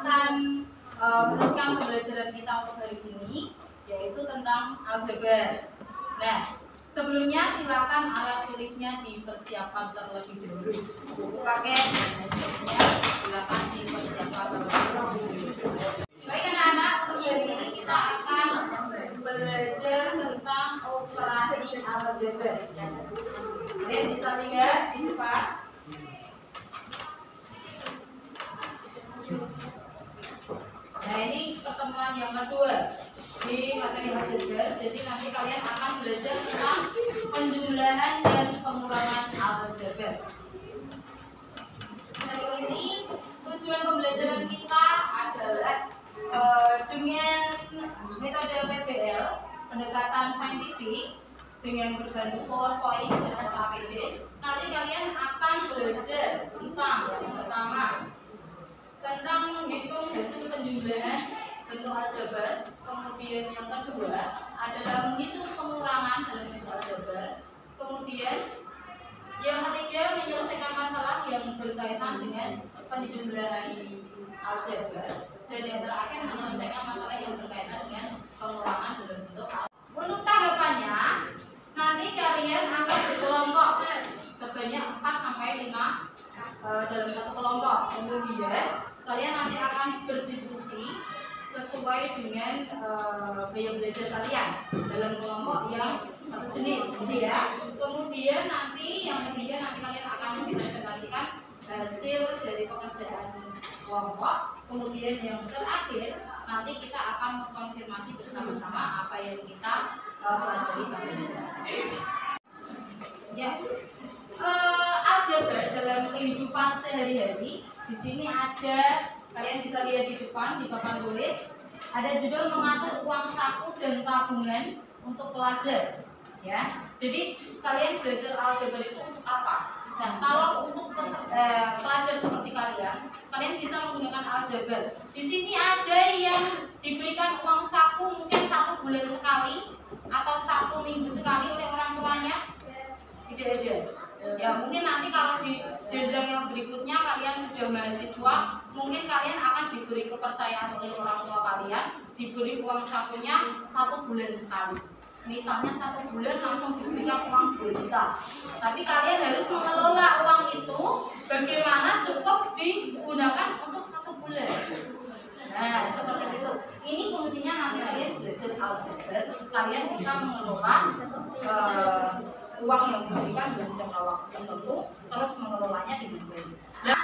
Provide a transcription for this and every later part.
akan meneruskan pembelajaran kita untuk hari ini, yaitu tentang aljabar. Nah, sebelumnya silakan alat tulisnya dipersiapkan terlebih dahulu. Buku paket dan lain sebagainya silakan dipersiapkan terlebih dahulu. Baik anak-anak, untuk hari ini kita akan belajar tentang operasi aljabar. Kalian bisa lihat di depan. Nah, ini pertemuan yang kedua di materi aljabar. Jadi nanti kalian akan belajar tentang penjumlahan dan pengurangan aljabar. Hari ini tujuan pembelajaran kita adalah dengan metode PBL, pendekatan saintifik, dengan berbantu PowerPoint dan APD. Nanti kalian akan belajar tentang yang pertama, tentang menghitung hasil penjumlahan bentuk aljabar. Kemudian yang kedua adalah menghitung pengurangan dalam bentuk aljabar. Kemudian yang ketiga menyelesaikan masalah yang berkaitan dengan penjumlahan aljabar. Dan yang terakhir menyelesaikan masalah yang berkaitan dengan pengurangan dalam bentuk aljabar. Untuk tanggapannya, nanti kalian akan berkelompok sebanyak 4 sampai 5 dalam satu kelompok. Kemudian kalian nanti akan berdiskusi sesuai dengan gaya belajar kalian dalam kelompok yang satu jenis, gitu ya. Kemudian nanti yang ketiga nanti kalian akan mempresentasikan hasil dari pekerjaan kelompok. Kemudian yang terakhir nanti kita akan mengkonfirmasi bersama-sama apa yang kita pelajari kali ini. Ya, aljabar dalam kehidupan sehari-hari. Di sini ada, kalian bisa lihat di depan di papan tulis, ada judul mengatur uang saku dan tabungan untuk pelajar. Ya, jadi kalian belajar aljabar itu untuk apa? Dan kalau untuk pelajar seperti kalian, kalian bisa menggunakan aljabar. Di sini ada yang diberikan uang saku mungkin 1 bulan sekali atau 1 minggu sekali oleh orang tuanya. Tidak ada. Ya, mungkin nanti kalau di jenjang yang berikutnya kalian sudah mahasiswa, mungkin kalian akan diberi kepercayaan oleh orang tua kalian, diberi uang sakunya 1 bulan sekali. Misalnya 1 bulan langsung diberikan uang 2 juta. Tapi kalian harus mengelola uang itu bagaimana cukup digunakan untuk 1 bulan. Nah, seperti itu. Ini fungsinya nanti kalian belajar aljabar. Kalian bisa mengelola uang yang diberikan dalam jangka waktu tertentu, terus mengelolanya dengan baik. Nah,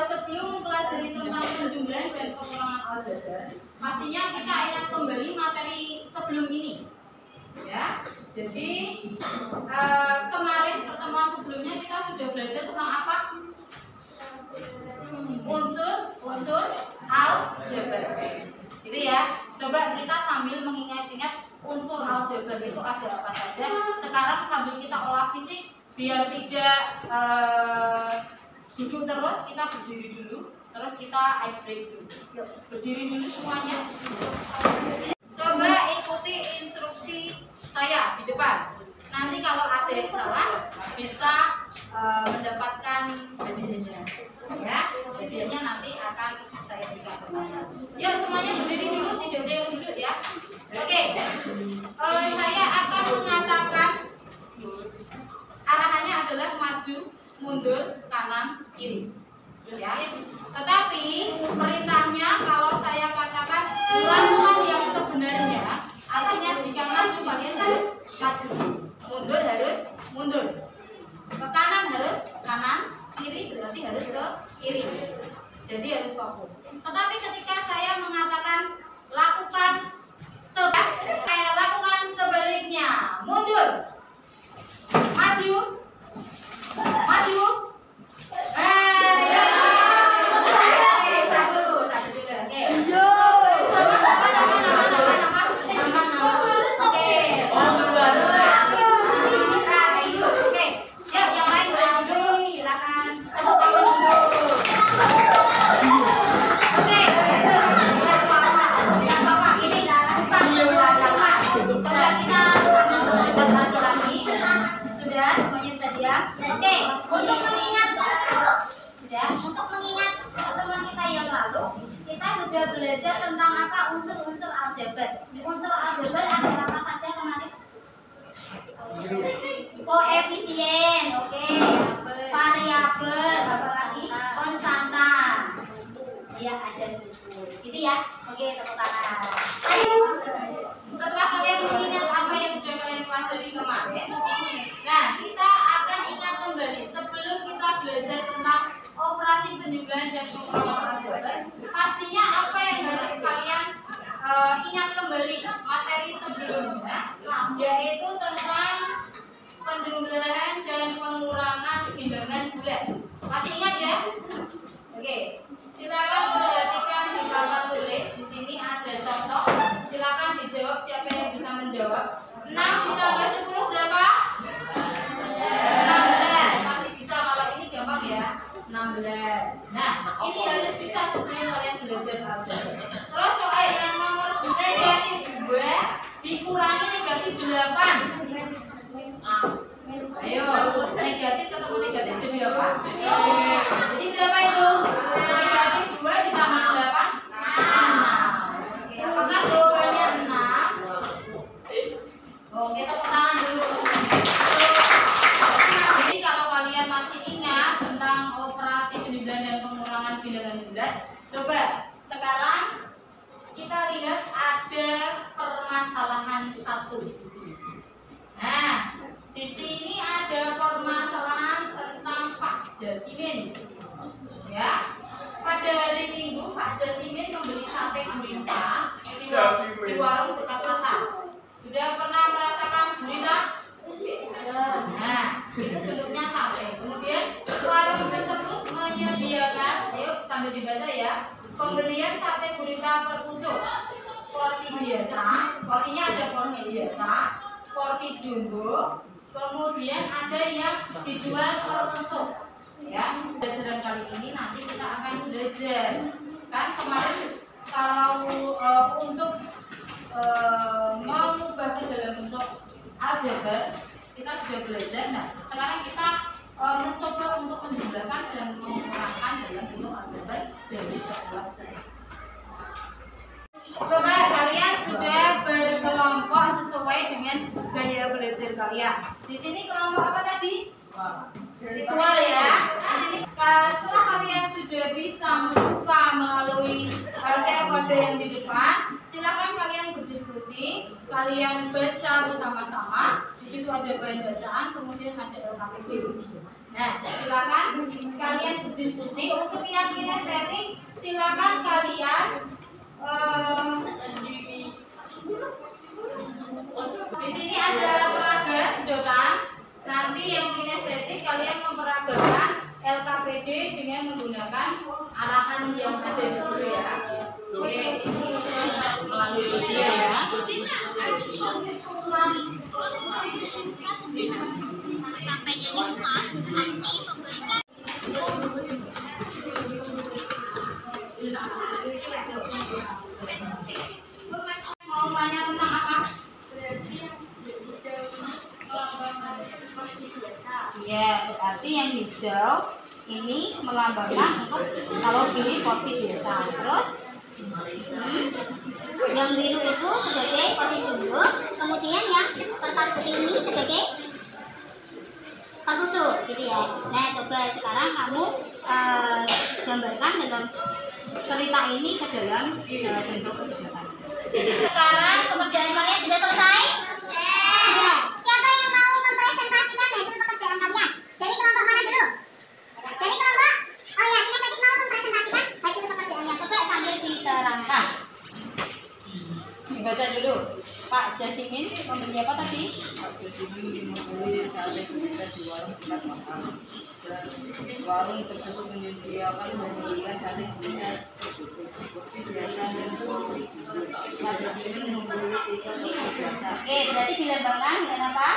sebelum mempelajari tentang penjumlahan dan pengurangan aljabar, pastinya kita ingat kembali materi sebelum ini. Ya, jadi kemarin pertemuan sebelumnya kita sudah belajar tentang apa? Unsur aljabar. Gitu ya. Coba kita sambil mengingat-ingat unsur aljabar itu ada apa saja. Sekarang sambil kita olah fisik biar tidak duduk terus, kita berdiri dulu, terus kita ice break dulu. Yuk, berdiri dulu semuanya. Coba ikuti instruksi saya di depan. Nanti kalau ada yang salah bisa mendapatkan hadiahnya. Ya, hadiahnya nanti akan saya berikan pertanyaan. Ya, semuanya berdiri dulu, tidak ada yang duduk ya. Oke, saya akan mengatakan arahannya adalah maju, mundur, kanan, kiri. Ya, tetapi perintahnya kalau saya katakan ulang-ulang yang sebenarnya, artinya jika maju kalian harus maju, mundur harus mundur, ke kanan harus kanan, kiri berarti harus ke kiri. Jadi harus fokus. Tetapi ketika saya mengatakan lakukan saya lakukan sebaliknya, mundur, maju, maju. sudah belajar tentang apa unsur-unsur aljabar. Unsur aljabar ada apa saja kemarin? Koefisien, oke. Variabel, apa lagi? Konstanta. Ya, ada suku. Gitu ya. Oke, tepuk tangan. Ayo. Setelah kalian mengingat apa yang sudah kalian pelajari kemarin, nah kita akan ingat kembali sebelum kita belajar tentang operasi penjumlahan dan pengurangan aljabar. Pastinya apa yang harus kalian ingat kembali materi sebelumnya, yaitu tentang penjumlahan dan pengurangan bilangan bulat. Masih ingat ya? Oke, silakan perhatikan di papan tulis. Di sini ada contoh. Silakan dijawab siapa yang bisa menjawab. 6 ditambah 10 berapa? 16. Pasti bisa kalau ini gampang ya. 16. Nah, ini harus bisa sebelum kalian belajar aljabar. Terus soal yang nomor negatif 2 dikurangi negatif 8. Ayo, negatif ketemu negatif jadi apa? Jadi berapa itu? Negatif 2 ditambah 8? 6. Oke, apakah jawabannya 6? Oke, tepuk tangan dulu. Jadi kalau kalian masih ingat tentang operasi penjumlahan dan pengurangan bilangan bulat, coba sekarang kita lihat ada permasalahan satu. Nah, di sini ada permasalahan tentang Pak Jasimin. Ya, pada hari Minggu Pak Jasimin membeli sate gurita di warung dekat pasar. Sudah pernah merasakan gurita? Nah, itu bentuknya sate. Kemudian warung tersebut menyediakan, ayo sambil dibaca ya, pembelian sate gurita per tusuk. Porsi biasa, porsinya ada porsi biasa, porsi jumbo, kemudian ada yang dijual per tusuk. Ya, pelajaran kali ini nanti kita akan belajar. Kan kemarin kalau untuk mengubah ke dalam bentuk aljabar kita sudah belajar. Nah, sekarang kita mencoba untuk menjumlahkan dan mengurangkan dalam bentuk aljabar dari sebuah cerita. Coba kalian sudah berkelompok sesuai dengan gaya belajar kalian. Di sini kelompok apa tadi? Visual ya. Di sini setelah kalian sudah bisa membuka melalui QR kode yang di depan, silakan kalian berdiskusi, kalian baca bersama-sama. Di situ ada bahan bacaan, kemudian ada LKPD. Nah, silakan kalian berdiskusi. Untuk yang kinestetik, silakan kalian di sini ada peraga sedotan. Nanti yang kinestetik kalian memperagakan LKPD dengan menggunakan arahan yang ada di situ ya. Oke, ini melalui video ya. Mau tanya tentang apa? Ya, berarti yang hijau ini melambangkan untuk kalau beli porsi biasa. Terus yang biru itu sebagai porsi jumbo, kemudian yang kertas ini sebagai per tusuk, gitu ya. Nah, coba sekarang kamu gambarkan dalam cerita ini ke dalam bentuk kesebelasan. Sekarang Pekerjaan kalian sudah selesai? Sudah. Siapa yang mau mempresentasikan hasil pekerjaan kalian? Dari kelompok mana dulu? Dari kelompok? Oh ya, kinestetik mau mempresentasikan hasil pekerjaannya. Coba sambil diterangkan. Dibaca dulu. Pak Jasimin membeli apa tadi? Pak Jasimin membeli sate gurita di warung dekat pasar. Warung tersebut menyediakan pembelian sate gurita porsi biasa dan porsi jumbo. Pak Jasimin membeli 3 porsi biasa. Oke, berarti dilambangkan dengan apa?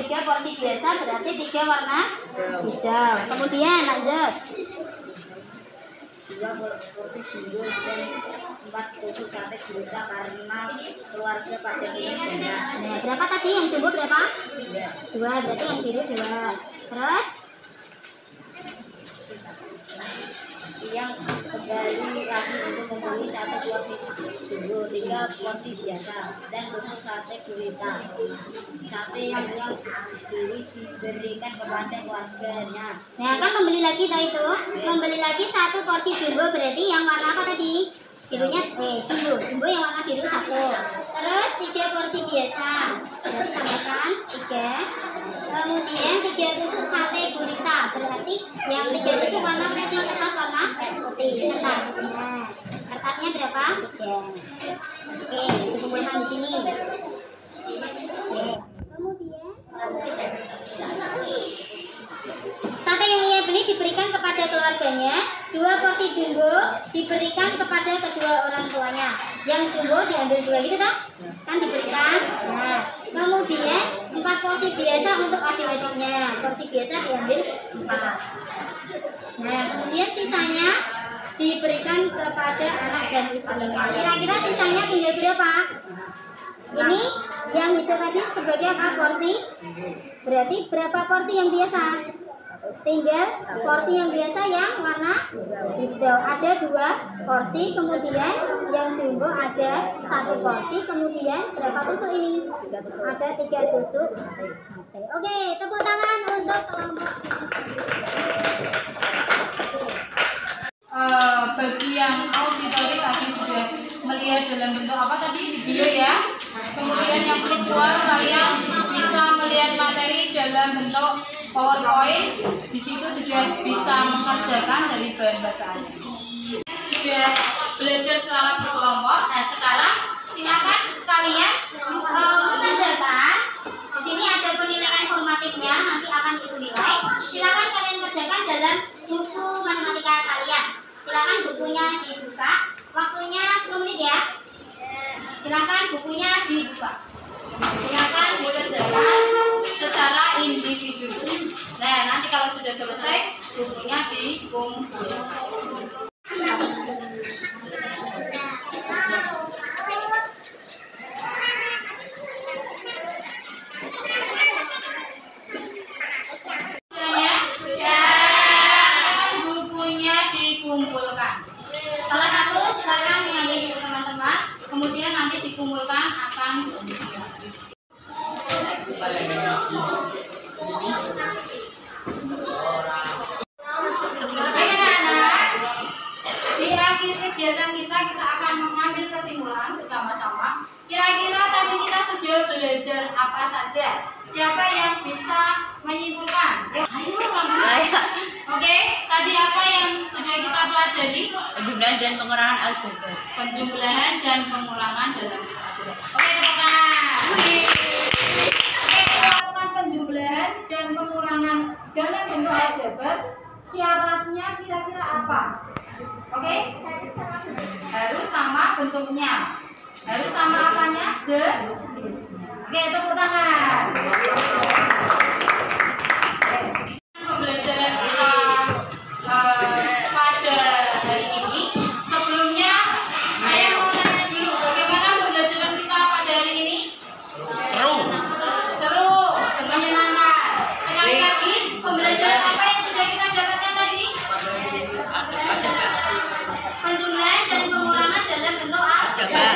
3 porsi biasa berarti 3 warna hijau. Kemudian lanjut. 2 porsi jumbo dan 4 tusuk sate gurita karena keluarga Pak Jasimin banyak. Nah, berapa tadi yang jumbo berapa? 2, berarti yang biru 2. Terus yang kembali lagi untuk membeli 1 porsi jumbo, 3 porsi biasa, dan tusuk sate gurita. Sate yang beli diberikan kepada keluarganya. Nah, kan membeli lagi tadi itu. Membeli lagi 1 porsi jumbo berarti yang warna apa tadi? Birunya jumbo yang warna biru 1. Terus 3 porsi biasa. Berarti tambahkan 3. Kemudian 3 tusuk sate gurita. Berarti yang 3 tusuk warna berarti kertas warna putih. Kertas. Nah, kertasnya berapa? 3. Oke, dikumpulkan di sini. Oke. Kemudian sate yang ia beli diberikan kepada keluarganya, 2 porsi jumbo diberikan kepada kedua orang tuanya. Yang jumbo diambil 2 gitu toh? Kan diberikan. Nah, kemudian 4 porsi biasa untuk adik-adiknya. Porsi biasa diambil 4. Nah, kemudian sisanya diberikan kepada anak dan istrinya. Kira-kira sisanya tinggal berapa? Ini yang itu tadi sebagai apa porsi? Berarti berapa porsi yang biasa? Tinggal porsi yang biasa yang warna hijau. Ada 2 porsi, kemudian yang jumbo ada 1 porsi, kemudian berapa tusuk ini? Ada 3 tusuk. Oke, tepuk tangan untuk kelompok. Bagi yang auditori tadi sudah melihat dalam bentuk apa tadi video ya. Kemudian yang visual kalian bisa melihat materi dalam bentuk PowerPoint. Di situ sudah bisa mengerjakan dari bahan bacaannya. Sudah belajar secara berkelompok. Nah, sekarang silakan kalian mengerjakan. Di sini ada penilaian formatifnya, nanti akan dinilai. Silakan kalian kerjakan dalam buku matematika kalian. Silakan bukunya dibuka. Waktunya 10 menit ya. Silakan bukunya dibuka. Silakan dikerjakan secara individu. Nah, nanti kalau sudah selesai bukunya dikumpulkan. Salah satu silakan mengambil buku teman-teman, kemudian nanti dikumpulkan akan di akhir kegiatan kita akan mengambil kesimpulan bersama-sama. Kira-kira tadi kita sudah belajar apa saja? Siapa yang bisa menyimpulkan? Ayo. Oke, tadi apa yang sudah kita pelajari? Penjumlahan dan pengurangan aljabar. Penjumlahan dan pengurangan dalam aljabar. Oke, tepuk tangan. Oke, melakukan penjumlahan dan pengurangan dalam bentuk aljabar. Syaratnya kira-kira apa? Oke, harus sama bentuknya. Harus sama apanya? Oke, tepuk tangan. Pembelajaran kita pada hari ini. Sebelumnya, saya mau tanya dulu, bagaimana pembelajaran kita pada hari ini? Seru, menyenangkan. Sekali lagi, pembelajaran apa yang sudah kita dapatkan tadi? Penjumlahan dan pengurangan dalam bentuk aljabar.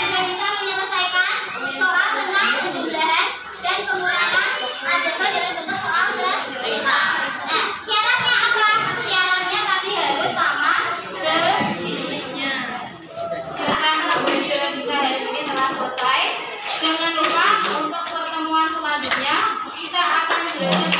Kita bisa menyelesaikan soal tentang penjumlahan dan pengurangan aljabar dalam bentuk soal cerita. Nah, syaratnya apa? Syaratnya tadi harus sama jenisnya. Karena pembelajaran kita hari ini telah selesai. Jangan lupa untuk pertemuan selanjutnya kita akan belajar